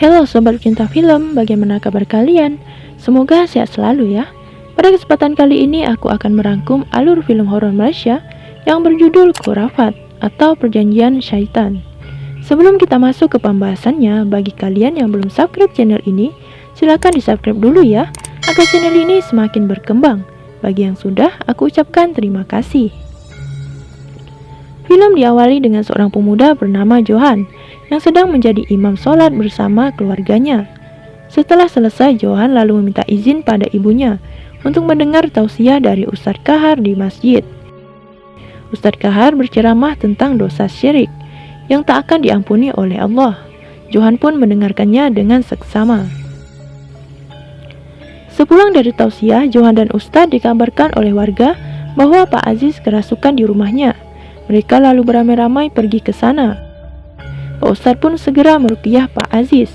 Halo Sobat Cinta Film, bagaimana kabar kalian? Semoga sehat selalu ya. Pada kesempatan kali ini aku akan merangkum alur film horor Malaysia yang berjudul Khurafat atau Perjanjian Syaitan. Sebelum kita masuk ke pembahasannya, bagi kalian yang belum subscribe channel ini, silakan di-subscribe dulu ya, agar channel ini semakin berkembang. Bagi yang sudah, aku ucapkan terima kasih. Film diawali dengan seorang pemuda bernama Johan yang sedang menjadi imam sholat bersama keluarganya. Setelah selesai, Johan lalu meminta izin pada ibunya untuk mendengar tausiah dari Ustadz Kahar di masjid. Ustadz Kahar berceramah tentang dosa syirik yang tak akan diampuni oleh Allah. Johan pun mendengarkannya dengan seksama. Sepulang dari tausiah, Johan dan Ustadz dikabarkan oleh warga bahwa Pak Aziz kerasukan di rumahnya. Mereka lalu beramai-ramai pergi ke sana. Pak Ustadz pun segera meruqyah Pak Aziz.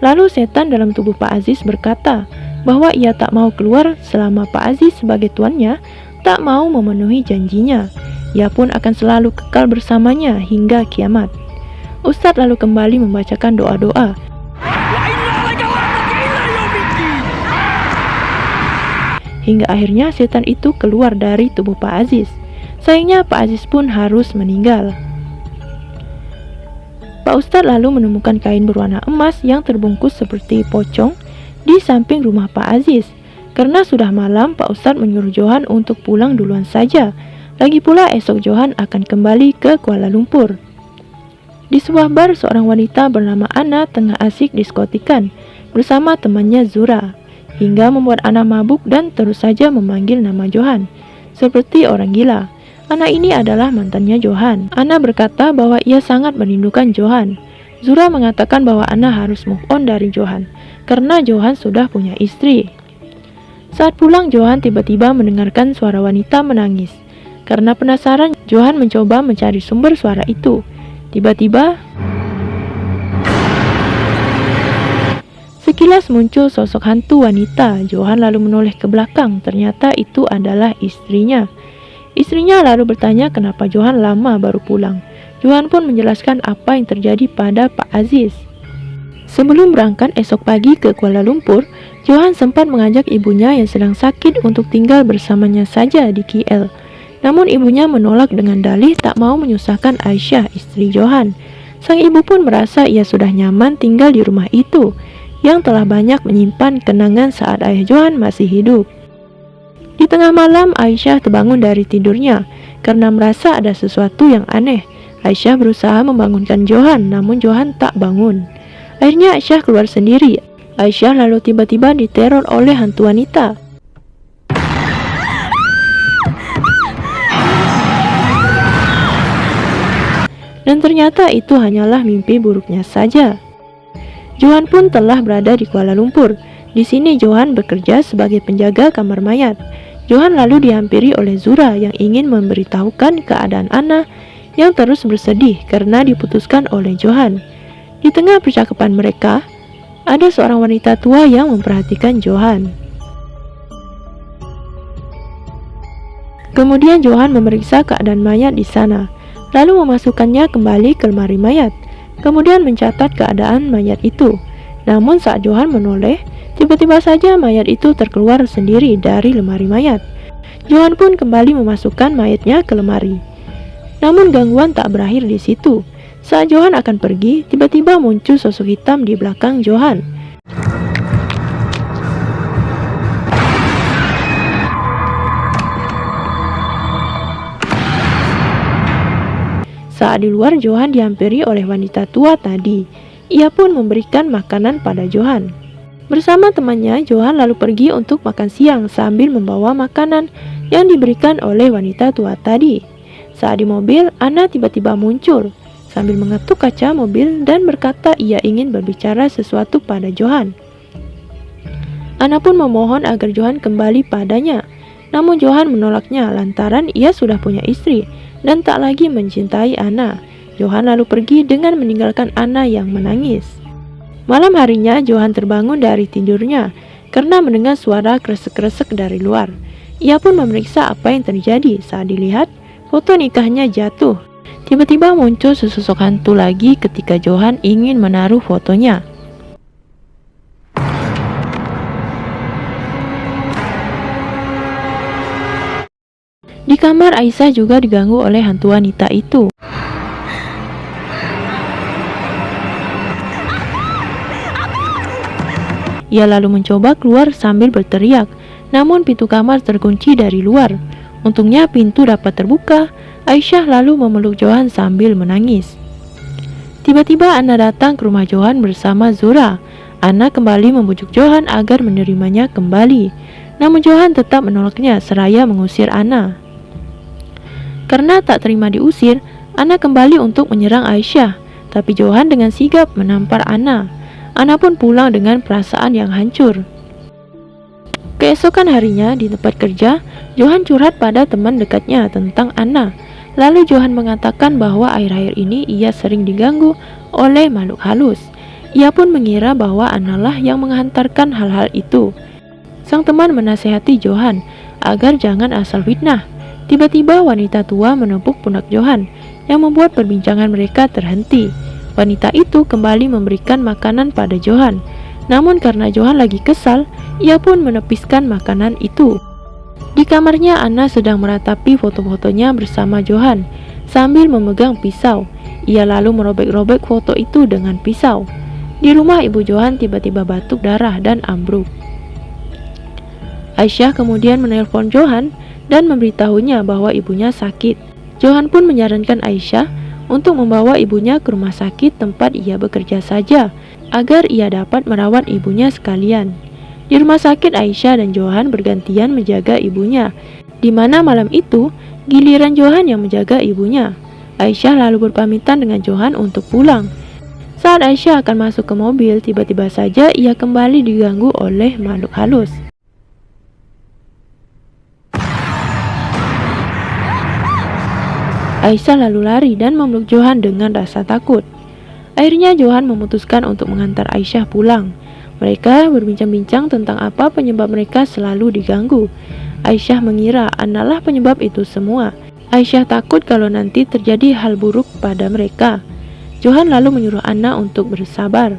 Lalu setan dalam tubuh Pak Aziz berkata bahwa ia tak mau keluar selama Pak Aziz sebagai tuannya tak mau memenuhi janjinya. Ia pun akan selalu kekal bersamanya hingga kiamat. Ustadz lalu kembali membacakan doa-doa. Hingga akhirnya setan itu keluar dari tubuh Pak Aziz. Sayangnya Pak Aziz pun harus meninggal. Pak Ustadz lalu menemukan kain berwarna emas yang terbungkus seperti pocong di samping rumah Pak Aziz. Karena sudah malam, Pak Ustadz menyuruh Johan untuk pulang duluan saja. Lagi pula esok Johan akan kembali ke Kuala Lumpur. Di sebuah bar, seorang wanita bernama Ana tengah asik diskotikan bersama temannya Zura, hingga membuat Ana mabuk dan terus saja memanggil nama Johan seperti orang gila. Ana ini adalah mantannya Johan. Ana berkata bahwa ia sangat merindukan Johan. Zura mengatakan bahwa Ana harus move on dari Johan karena Johan sudah punya istri. Saat pulang, Johan tiba-tiba mendengarkan suara wanita menangis. Karena penasaran, Johan mencoba mencari sumber suara itu. Tiba-tiba sekilas muncul sosok hantu wanita. Johan lalu menoleh ke belakang. Ternyata itu adalah istrinya. Istrinya lalu bertanya kenapa Johan lama baru pulang. Johan pun menjelaskan apa yang terjadi pada Pak Aziz. Sebelum berangkat esok pagi ke Kuala Lumpur, Johan sempat mengajak ibunya yang sedang sakit untuk tinggal bersamanya saja di KL. Namun ibunya menolak dengan dalih tak mau menyusahkan Aisyah, istri Johan. Sang ibu pun merasa ia sudah nyaman tinggal di rumah itu, yang telah banyak menyimpan kenangan saat ayah Johan masih hidup. Di tengah malam, Aisyah terbangun dari tidurnya karena merasa ada sesuatu yang aneh. Aisyah berusaha membangunkan Johan, namun Johan tak bangun. Akhirnya Aisyah keluar sendiri. Aisyah lalu tiba-tiba diteror oleh hantu wanita. Dan ternyata itu hanyalah mimpi buruknya saja. Johan pun telah berada di Kuala Lumpur. Di sini Johan bekerja sebagai penjaga kamar mayat. Johan lalu dihampiri oleh Zura yang ingin memberitahukan keadaan Ana yang terus bersedih karena diputuskan oleh Johan. Di tengah percakapan mereka, ada seorang wanita tua yang memperhatikan Johan. Kemudian Johan memeriksa keadaan mayat di sana, lalu memasukkannya kembali ke lemari mayat. Kemudian mencatat keadaan mayat itu. Namun saat Johan menoleh, tiba-tiba saja mayat itu terkeluar sendiri dari lemari mayat. Johan pun kembali memasukkan mayatnya ke lemari. Namun gangguan tak berakhir di situ. Saat Johan akan pergi, tiba-tiba muncul sosok hitam di belakang Johan. Saat di luar, Johan dihampiri oleh wanita tua tadi. Ia pun memberikan makanan pada Johan. Bersama temannya, Johan lalu pergi untuk makan siang sambil membawa makanan yang diberikan oleh wanita tua tadi. Saat di mobil, Ana tiba-tiba muncul sambil mengetuk kaca mobil dan berkata ia ingin berbicara sesuatu pada Johan. Ana pun memohon agar Johan kembali padanya. Namun Johan menolaknya lantaran ia sudah punya istri dan tak lagi mencintai Ana. Johan lalu pergi dengan meninggalkan Ana yang menangis. Malam harinya, Johan terbangun dari tidurnya karena mendengar suara kresek-kresek dari luar. Ia pun memeriksa apa yang terjadi. Saat dilihat, foto nikahnya jatuh. Tiba-tiba muncul sesosok hantu lagi ketika Johan ingin menaruh fotonya. Di kamar, Aisyah juga diganggu oleh hantu wanita itu. Ia lalu mencoba keluar sambil berteriak, namun pintu kamar terkunci dari luar. Untungnya pintu dapat terbuka. Aisyah lalu memeluk Johan sambil menangis. Tiba-tiba Anna datang ke rumah Johan bersama Zura. Anna kembali membujuk Johan agar menerimanya kembali. Namun Johan tetap menolaknya seraya mengusir Anna. Karena tak terima diusir, Anna kembali untuk menyerang Aisyah. Tapi Johan dengan sigap menampar Anna. Anna pun pulang dengan perasaan yang hancur. Keesokan harinya di tempat kerja, Johan curhat pada teman dekatnya tentang Anna. Lalu Johan mengatakan bahwa akhir-akhir ini ia sering diganggu oleh makhluk halus. Ia pun mengira bahwa Anna lah yang menghantarkan hal-hal itu. Sang teman menasihati Johan agar jangan asal fitnah. Tiba-tiba wanita tua menepuk pundak Johan yang membuat perbincangan mereka terhenti. Wanita itu kembali memberikan makanan pada Johan. Namun karena Johan lagi kesal, ia pun menepiskan makanan itu. Di kamarnya, Anna sedang meratapi foto-fotonya bersama Johan sambil memegang pisau. Ia lalu merobek-robek foto itu dengan pisau. Di rumah ibu Johan tiba-tiba batuk darah dan ambruk. Aisyah kemudian menelpon Johan dan memberitahunya bahwa ibunya sakit. Johan pun menyarankan Aisyah untuk membawa ibunya ke rumah sakit tempat ia bekerja saja, agar ia dapat merawat ibunya sekalian. Di rumah sakit, Aisyah dan Johan bergantian menjaga ibunya, di mana malam itu giliran Johan yang menjaga ibunya. Aisyah lalu berpamitan dengan Johan untuk pulang. Saat Aisyah akan masuk ke mobil, tiba-tiba saja ia kembali diganggu oleh makhluk halus. Aisyah lalu lari dan memeluk Johan dengan rasa takut. Akhirnya Johan memutuskan untuk mengantar Aisyah pulang. Mereka berbincang-bincang tentang apa penyebab mereka selalu diganggu. Aisyah mengira Anna lah penyebab itu semua. Aisyah takut kalau nanti terjadi hal buruk pada mereka. Johan lalu menyuruh Anna untuk bersabar.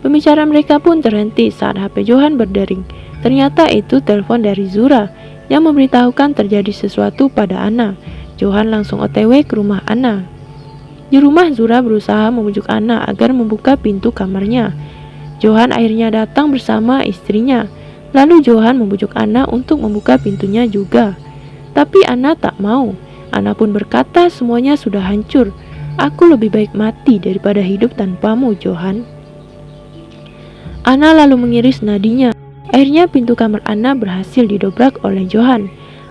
Pembicaraan mereka pun terhenti saat HP Johan berdering. Ternyata itu telepon dari Zura yang memberitahukan terjadi sesuatu pada Anna. Johan langsung OTW ke rumah Anna. Di rumah, Zura berusaha membujuk Anna agar membuka pintu kamarnya. Johan akhirnya datang bersama istrinya. Lalu Johan membujuk Anna untuk membuka pintunya juga. Tapi Anna tak mau. Anna pun berkata semuanya sudah hancur. Aku lebih baik mati daripada hidup tanpamu, Johan. Anna lalu mengiris nadinya. Akhirnya pintu kamar Anna berhasil didobrak oleh Johan.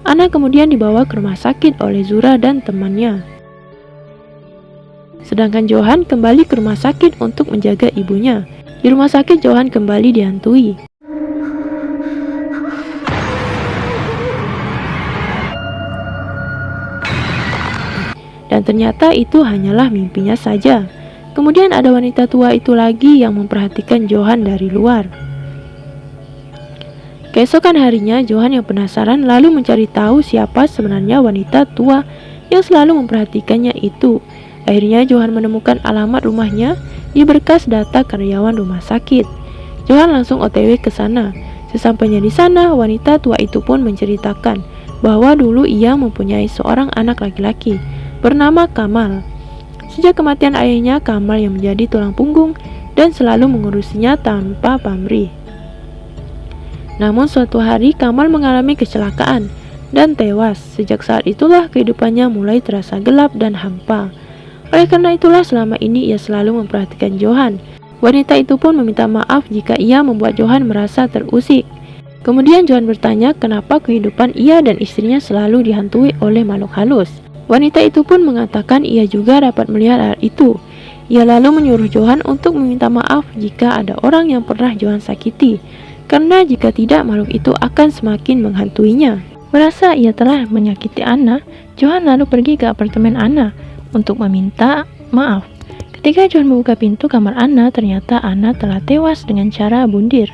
Anna kemudian dibawa ke rumah sakit oleh Zura dan temannya. Sedangkan Johan kembali ke rumah sakit untuk menjaga ibunya. Di rumah sakit, Johan kembali dihantui. Dan ternyata itu hanyalah mimpinya saja. Kemudian ada wanita tua itu lagi yang memperhatikan Johan dari luar. Keesokan harinya, Johan yang penasaran lalu mencari tahu siapa sebenarnya wanita tua yang selalu memperhatikannya itu. Akhirnya Johan menemukan alamat rumahnya di berkas data karyawan rumah sakit. Johan langsung OTW ke sana. Sesampainya di sana, wanita tua itu pun menceritakan bahwa dulu ia mempunyai seorang anak laki-laki bernama Kamal. Sejak kematian ayahnya, Kamal yang menjadi tulang punggung dan selalu mengurusinya tanpa pamrih. Namun suatu hari Kamal mengalami kecelakaan dan tewas. Sejak saat itulah kehidupannya mulai terasa gelap dan hampa. Oleh karena itulah selama ini ia selalu memperhatikan Johan. Wanita itu pun meminta maaf jika ia membuat Johan merasa terusik. Kemudian Johan bertanya kenapa kehidupan ia dan istrinya selalu dihantui oleh makhluk halus. Wanita itu pun mengatakan ia juga dapat melihat hal itu. Ia lalu menyuruh Johan untuk meminta maaf jika ada orang yang pernah Johan sakiti. Karena jika tidak, makhluk itu akan semakin menghantuinya. Merasa ia telah menyakiti Anna, Johan lalu pergi ke apartemen Anna untuk meminta maaf. Ketika Johan membuka pintu kamar Anna, ternyata Anna telah tewas dengan cara bundir.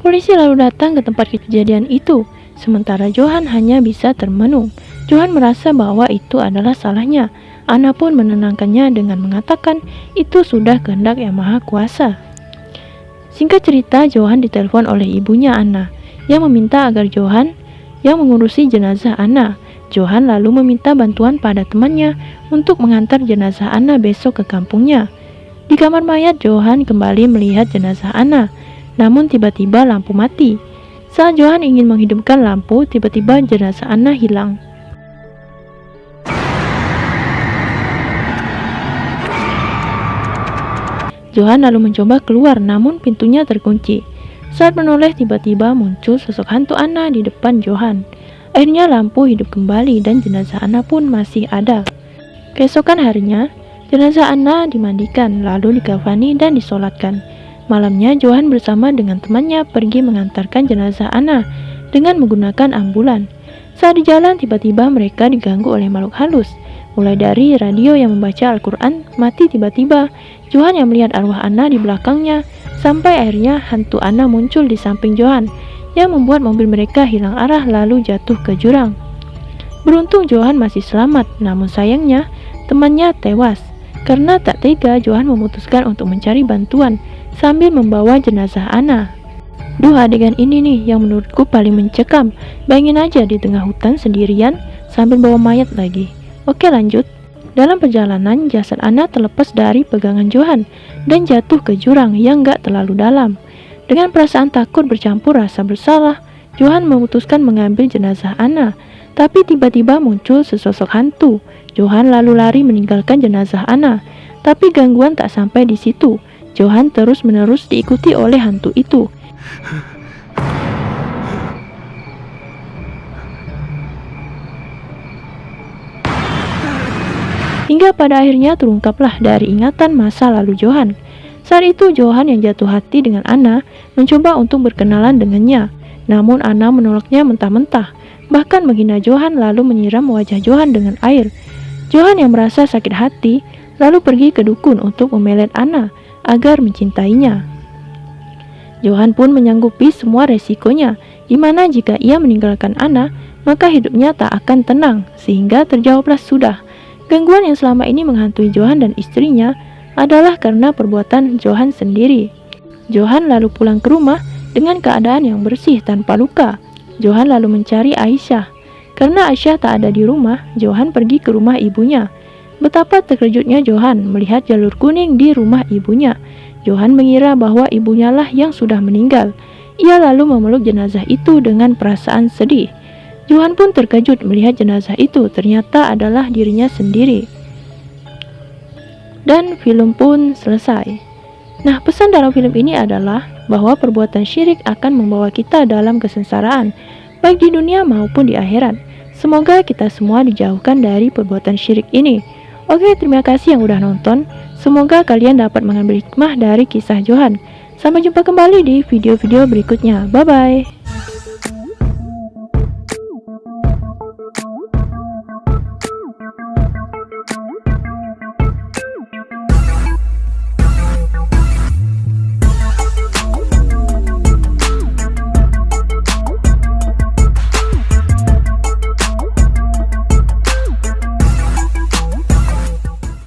Polisi lalu datang ke tempat kejadian itu, sementara Johan hanya bisa termenung. Johan merasa bahwa itu adalah salahnya. Anna pun menenangkannya dengan mengatakan itu sudah kehendak Yang Maha Kuasa. Singkat cerita, Johan ditelepon oleh ibunya Anna yang meminta agar Johan yang mengurusi jenazah Anna Johan lalu meminta bantuan pada temannya untuk mengantar jenazah Anna besok ke kampungnya. Di kamar mayat, Johan kembali melihat jenazah Anna, namun tiba-tiba lampu mati. Saat Johan ingin menghidupkan lampu, tiba-tiba jenazah Anna hilang. Johan lalu mencoba keluar, namun pintunya terkunci. Saat menoleh, tiba-tiba muncul sosok hantu Anna di depan Johan. Akhirnya lampu hidup kembali dan jenazah Anna pun masih ada. Keesokan harinya, jenazah Anna dimandikan, lalu dikafani dan disolatkan. Malamnya, Johan bersama dengan temannya pergi mengantarkan jenazah Anna dengan menggunakan ambulan. Saat di jalan, tiba-tiba mereka diganggu oleh makhluk halus. Mulai dari radio yang membaca Al-Quran mati tiba-tiba, Johan yang melihat arwah Anna di belakangnya, sampai akhirnya hantu Anna muncul di samping Johan, yang membuat mobil mereka hilang arah lalu jatuh ke jurang. Beruntung Johan masih selamat, namun sayangnya temannya tewas. Karena tak tega, Johan memutuskan untuk mencari bantuan sambil membawa jenazah Anna. Duh, adegan ini nih yang menurutku paling mencekam. Bayangin aja di tengah hutan sendirian sambil bawa mayat lagi. Oke, lanjut. Dalam perjalanan, jasad Anna terlepas dari pegangan Johan dan jatuh ke jurang yang gak terlalu dalam. Dengan perasaan takut bercampur rasa bersalah, Johan memutuskan mengambil jenazah Anna. Tapi tiba-tiba muncul sesosok hantu. Johan lalu lari meninggalkan jenazah Anna. Tapi gangguan tak sampai di situ. Johan terus-menerus diikuti oleh hantu itu. Hingga pada akhirnya terungkaplah dari ingatan masa lalu Johan. Saat itu Johan yang jatuh hati dengan Anna mencoba untuk berkenalan dengannya. Namun Anna menolaknya mentah-mentah, bahkan menghina Johan lalu menyiram wajah Johan dengan air. Johan yang merasa sakit hati lalu pergi ke dukun untuk memelet Anna agar mencintainya. Johan pun menyanggupi semua resikonya, di mana jika ia meninggalkan Anna, maka hidupnya tak akan tenang, sehingga terjawablah sudah. Gangguan yang selama ini menghantui Johan dan istrinya adalah karena perbuatan Johan sendiri. Johan lalu pulang ke rumah dengan keadaan yang bersih tanpa luka. Johan lalu mencari Aisyah. Karena Aisyah tak ada di rumah, Johan pergi ke rumah ibunya. Betapa terkejutnya Johan melihat jalur kuning di rumah ibunya. Johan mengira bahwa ibunya lah yang sudah meninggal. Ia lalu memeluk jenazah itu dengan perasaan sedih. Johan pun terkejut melihat jenazah itu ternyata adalah dirinya sendiri. Dan film pun selesai. Nah, pesan dalam film ini adalah bahwa perbuatan syirik akan membawa kita dalam kesengsaraan, baik di dunia maupun di akhirat. Semoga kita semua dijauhkan dari perbuatan syirik ini. Oke, terima kasih yang udah nonton. Semoga kalian dapat mengambil hikmah dari kisah Johan. Sampai jumpa kembali di video-video berikutnya. Bye-bye.